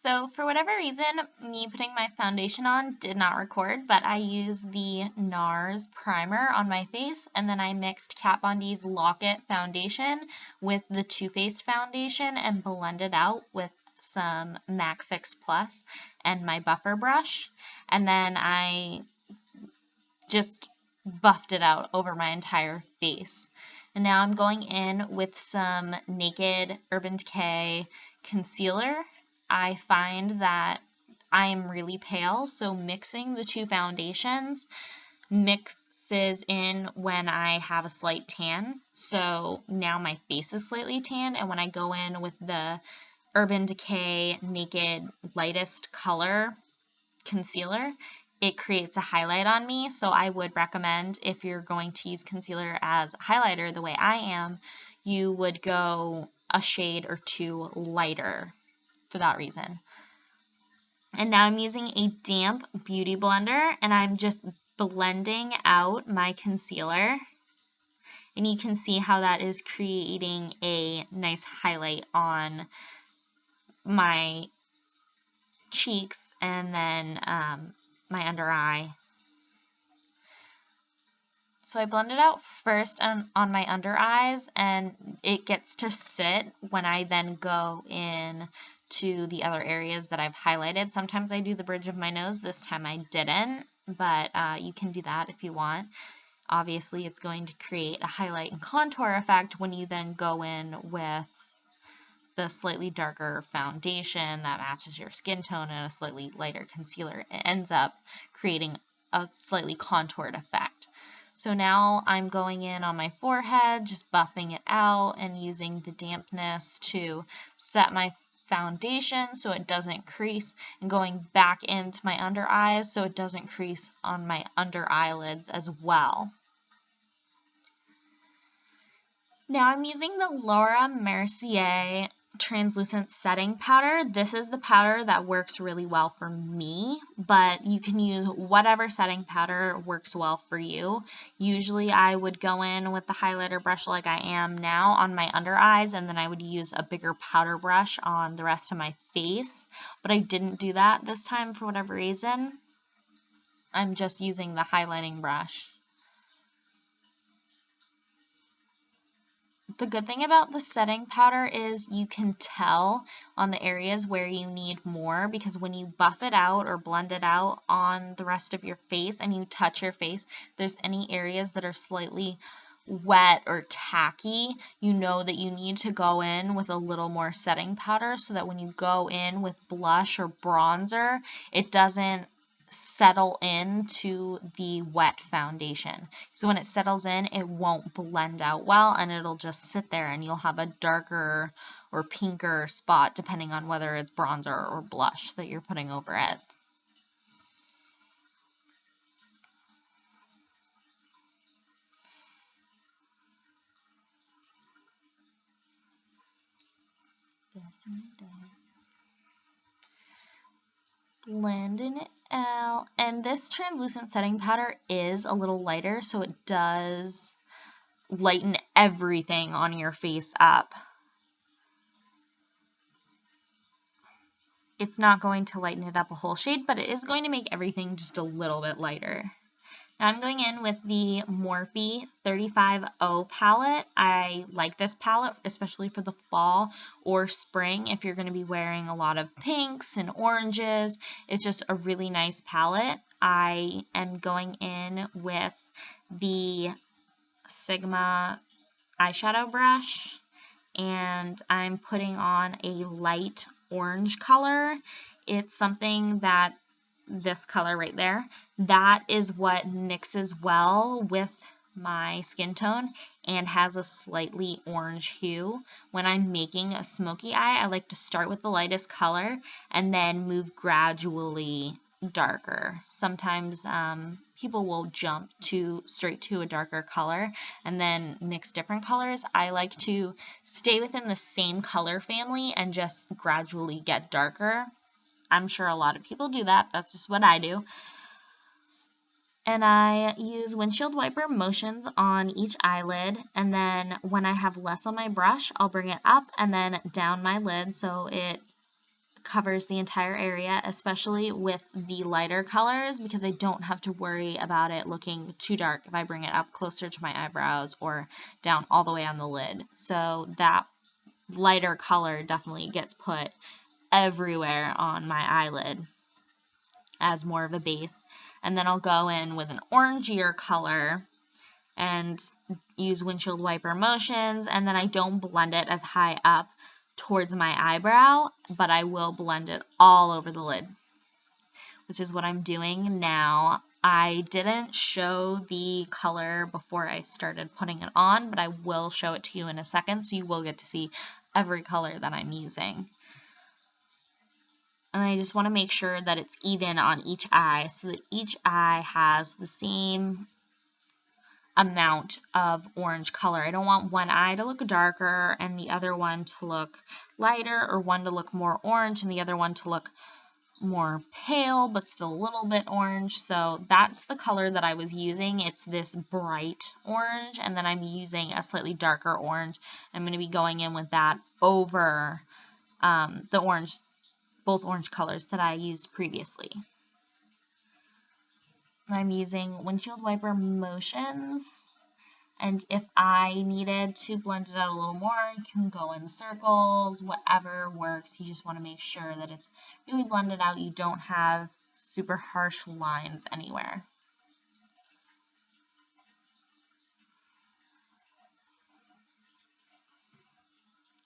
So for whatever reason, me putting my foundation on did not record, but I used the NARS primer on my face, and then I mixed Kat Von D's Lock It foundation with the Too Faced foundation and blended out with some MAC Fix Plus and my buffer brush, and then I just buffed it out over my entire face. And now I'm going in with some Naked Urban Decay concealer. I find that I am really pale, so mixing the two foundations mixes in when I have a slight tan. So now my face is slightly tan, and when I go in with the Urban Decay Naked Lightest Color concealer, it creates a highlight on me. So I would recommend, if you're going to use concealer as a highlighter the way I am, you would go a shade or two lighter for that reason. And now I'm using a damp beauty blender, and I'm just blending out my concealer, and you can see how that is creating a nice highlight on my cheeks and then my under eye. So I blend it out first on my under eyes, and it gets to sit when I then go in to the other areas that I've highlighted. Sometimes I do the bridge of my nose. This time I didn't, but you can do that if you want. Obviously, it's going to create a highlight and contour effect when you then go in with the slightly darker foundation that matches your skin tone and a slightly lighter concealer. It ends up creating a slightly contoured effect. So now I'm going in on my forehead, just buffing it out and using the dampness to set my foundation so it doesn't crease, and going back into my under eyes so it doesn't crease on my under eyelids as well. Now I'm using the Laura Mercier translucent setting powder. This is the powder that works really well for me, but you can use whatever setting powder works well for you. Usually I would go in with the highlighter brush like I am now on my under eyes, and then I would use a bigger powder brush on the rest of my face, but I didn't do that this time for whatever reason. I'm just using the highlighting brush. The good thing about the setting powder is you can tell on the areas where you need more, because when you buff it out or blend it out on the rest of your face and you touch your face, if there's any areas that are slightly wet or tacky, you know that you need to go in with a little more setting powder so that when you go in with blush or bronzer, it doesn't settle into the wet foundation. So when it settles in, it won't blend out well, and it'll just sit there, and you'll have a darker or pinker spot depending on whether it's bronzer or blush that you're putting over it. Blending it out, and this translucent setting powder is a little lighter, so it does lighten everything on your face up. It's not going to lighten it up a whole shade, but it is going to make everything just a little bit lighter. Now I'm going in with the Morphe 35O palette. I like this palette, especially for the fall or spring if you're going to be wearing a lot of pinks and oranges. It's just a really nice palette. I am going in with the Sigma eyeshadow brush, and I'm putting on a light orange color. It's something that this color right there, that is what mixes well with my skin tone and has a slightly orange hue. When I'm making a smoky eye, I like to start with the lightest color and then move gradually darker. Sometimes people will jump straight to a darker color and then mix different colors. I like to stay within the same color family and just gradually get darker. I'm sure a lot of people do that. That's just what I do. And I use windshield wiper motions on each eyelid, and then when I have less on my brush, I'll bring it up and then down my lid so it covers the entire area, especially with the lighter colors, because I don't have to worry about it looking too dark if I bring it up closer to my eyebrows or down all the way on the lid. So that lighter color definitely gets put everywhere on my eyelid as more of a base. And then I'll go in with an orangier color and use windshield wiper motions, and then I don't blend it as high up towards my eyebrow, but I will blend it all over the lid, which is what I'm doing now. I didn't show the color before I started putting it on, but I will show it to you in a second, so you will get to see every color that I'm using. And I just want to make sure that it's even on each eye, so that each eye has the same amount of orange color. I don't want one eye to look darker and the other one to look lighter, or one to look more orange and the other one to look more pale but still a little bit orange. So that's the color that I was using. It's this bright orange, and then I'm using a slightly darker orange. I'm going to be going in with that over the orange, both orange colors that I used previously. I'm using windshield wiper motions, and if I needed to blend it out a little more, you can go in circles, whatever works. You just want to make sure that it's really blended out. You don't have super harsh lines anywhere.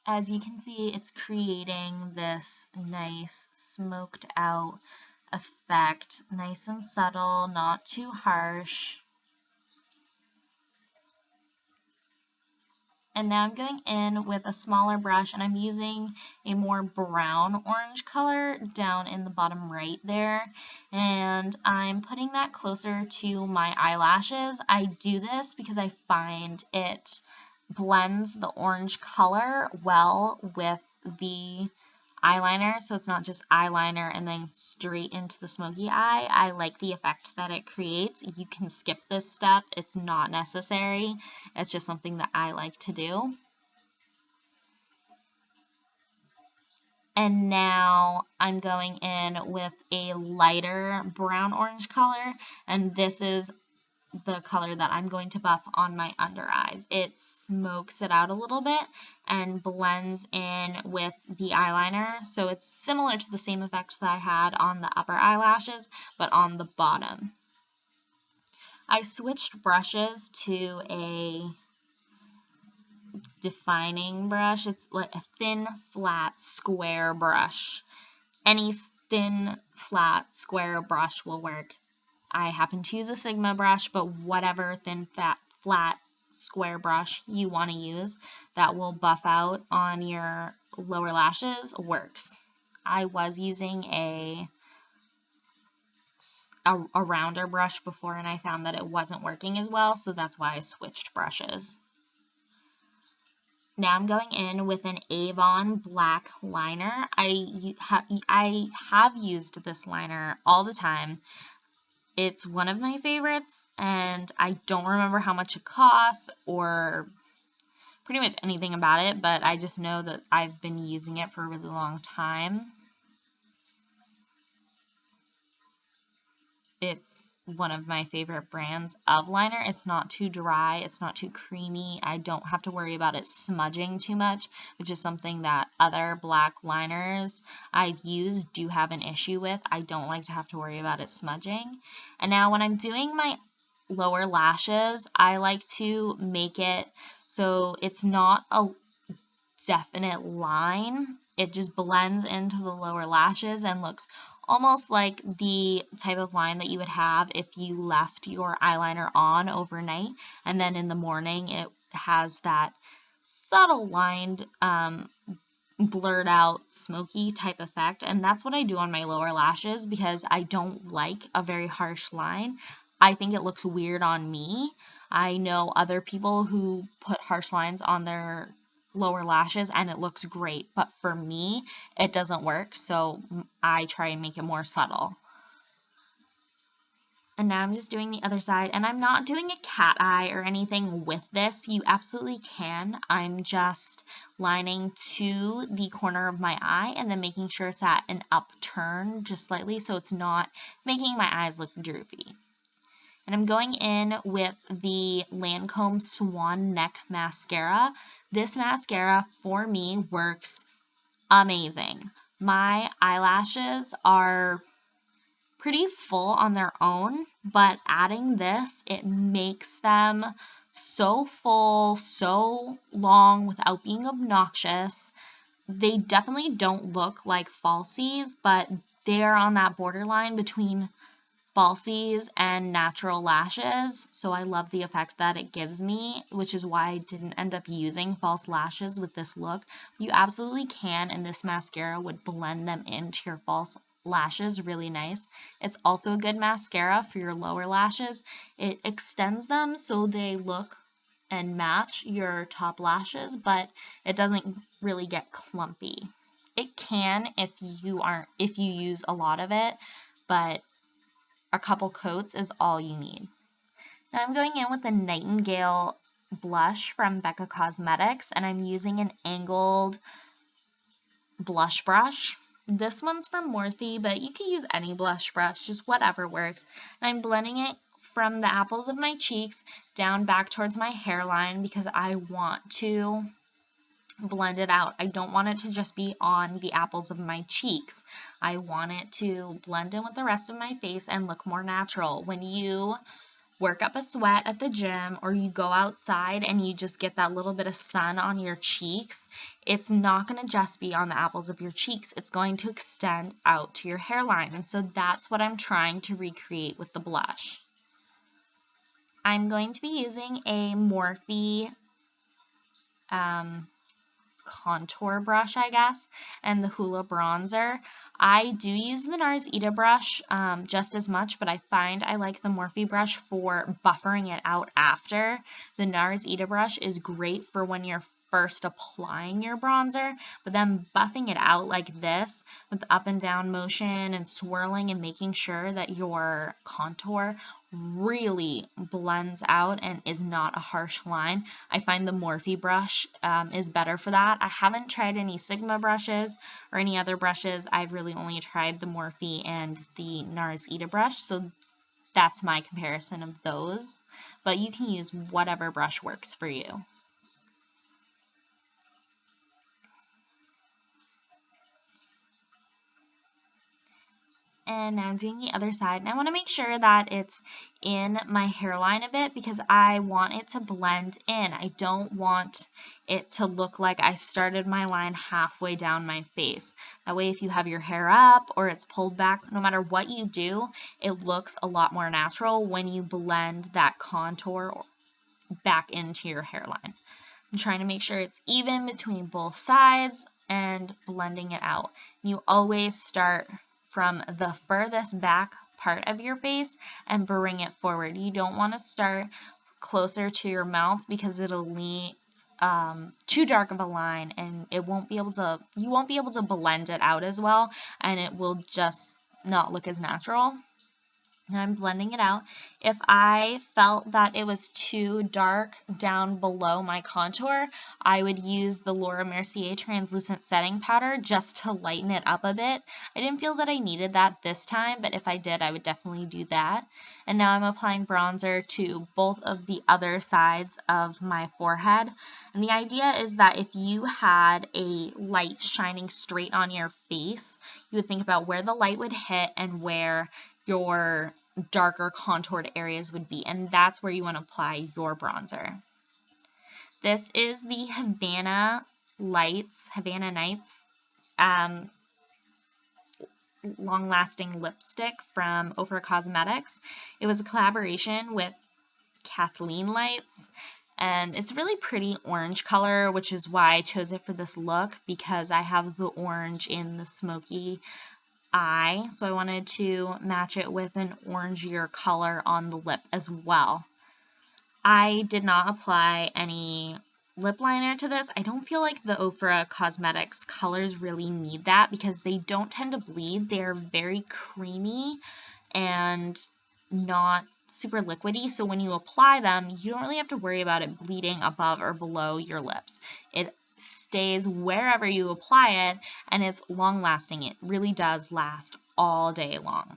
As you can see, it's creating this nice smoked out effect, nice and subtle, not too harsh. And now I'm going in with a smaller brush, and I'm using a more brown orange color down in the bottom right there, and I'm putting that closer to my eyelashes. I do this because I find it blends the orange color well with the eyeliner, so it's not just eyeliner and then straight into the smoky eye. I like the effect that it creates. You can skip this step. It's not necessary. It's just something that I like to do. And now I'm going in with a lighter brown orange color, and this is the color that I'm going to buff on my under eyes. It smokes it out a little bit and blends in with the eyeliner, so it's similar to the same effect that I had on the upper eyelashes, but on the bottom. I switched brushes to a defining brush. It's like a thin, flat, square brush. Any thin, flat, square brush will work. I happen to use a Sigma brush, but whatever thin, flat, square brush you want to use that will buff out on your lower lashes works. I was using a rounder brush before, and I found that it wasn't working as well, so that's why I switched brushes. Now I'm going in with an Avon black liner. I have used this liner all the time. It's one of my favorites, and I don't remember how much it costs or pretty much anything about it, but I just know that I've been using it for a really long time. It's one of my favorite brands of liner. It's not too dry, it's not too creamy. I don't have to worry about it smudging too much, which is something that other black liners I've used do have an issue with. I don't like to have to worry about it smudging. And now when I'm doing my lower lashes, I like to make it so it's not a definite line. It just blends into the lower lashes and looks almost like the type of line that you would have if you left your eyeliner on overnight, and then in the morning it has that subtle lined, blurred out, smoky type effect. And that's what I do on my lower lashes because I don't like a very harsh line. I think it looks weird on me. I know other people who put harsh lines on their lower lashes and it looks great, but for me it doesn't work, so I try and make it more subtle. And now I'm just doing the other side, and I'm not doing a cat eye or anything with this. You absolutely can. I'm just lining to the corner of my eye and then making sure it's at an upturn just slightly so it's not making my eyes look droopy. And I'm going in with the Lancome Swan-Neck Mascara. This mascara, for me, works amazing. My eyelashes are pretty full on their own, but adding this, it makes them so full, so long without being obnoxious. They definitely don't look like falsies, but they're on that borderline between falsies and natural lashes, so I love the effect that it gives me, which is why I didn't end up using false lashes with this look. You absolutely can, and this mascara would blend them into your false lashes really nice. It's also a good mascara for your lower lashes. It extends them so they look and match your top lashes, but it doesn't really get clumpy. It can if you use a lot of it, but a couple coats is all you need. Now I'm going in with the Nightingale blush from Becca Cosmetics, and I'm using an angled blush brush. This one's from Morphe, but you can use any blush brush, just whatever works. And I'm blending it from the apples of my cheeks down back towards my hairline because I want to blend it out. I don't want it to just be on the apples of my cheeks. I want it to blend in with the rest of my face and look more natural. When you work up a sweat at the gym or you go outside and you just get that little bit of sun on your cheeks, it's not going to just be on the apples of your cheeks. It's going to extend out to your hairline. And so that's what I'm trying to recreate with the blush. I'm going to be using a Morphe contour brush, I guess, and the Hoola bronzer. I do use the NARS brush just as much, but I find I like the Morphe brush for buffering it out after. The NARS brush is great for when you're first applying your bronzer, but then buffing it out like this with up and down motion and swirling and making sure that your contour really blends out and is not a harsh line. I find the Morphe brush is better for that. I haven't tried any Sigma brushes or any other brushes. I've really only tried the Morphe and the NARS brush, so that's my comparison of those. But you can use whatever brush works for you. And now I'm doing the other side, and I want to make sure that it's in my hairline a bit because I want it to blend in. I don't want it to look like I started my line halfway down my face. That way if you have your hair up or it's pulled back, no matter what you do, it looks a lot more natural when you blend that contour back into your hairline. I'm trying to make sure it's even between both sides and blending it out. You always start from the furthest back part of your face and bring it forward. You don't want to start closer to your mouth because it'll leave too dark of a line and you won't be able to blend it out as well, and it will just not look as natural. And I'm blending it out. If I felt that it was too dark down below my contour, I would use the Mercier translucent setting powder just to lighten it up a bit. I didn't feel that I needed that this time, but if I did, I would definitely do that. And now I'm applying bronzer to both of the other sides of my forehead. And the idea is that if you had a light shining straight on your face, you would think about where the light would hit and where your darker contoured areas would be, and that's where you want to apply your bronzer. This is the Havana Nights long-lasting lipstick from Ofra Cosmetics. It was a collaboration with Kathleen Lights, and it's a really pretty orange color, which is why I chose it for this look, because I have the orange in the Smokey eye, so I wanted to match it with an orangier color on the lip as well. I did not apply any lip liner to this. I don't feel like the Ofra Cosmetics colors really need that because they don't tend to bleed. They're very creamy and not super liquidy, so when you apply them, you don't really have to worry about it bleeding above or below your lips. It stays wherever you apply it, and it's long lasting. It really does last all day long.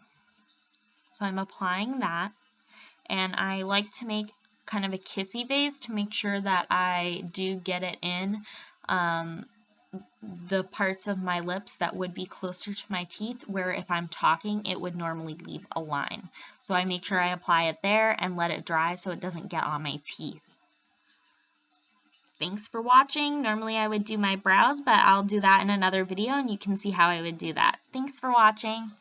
So I'm applying that, and I like to make kind of a kissy face to make sure that I do get it in the parts of my lips that would be closer to my teeth, where if I'm talking it would normally leave a line. So I make sure I apply it there and let it dry so it doesn't get on my teeth. Thanks for watching. Normally I would do my brows, but I'll do that in another video and you can see how I would do that. Thanks for watching.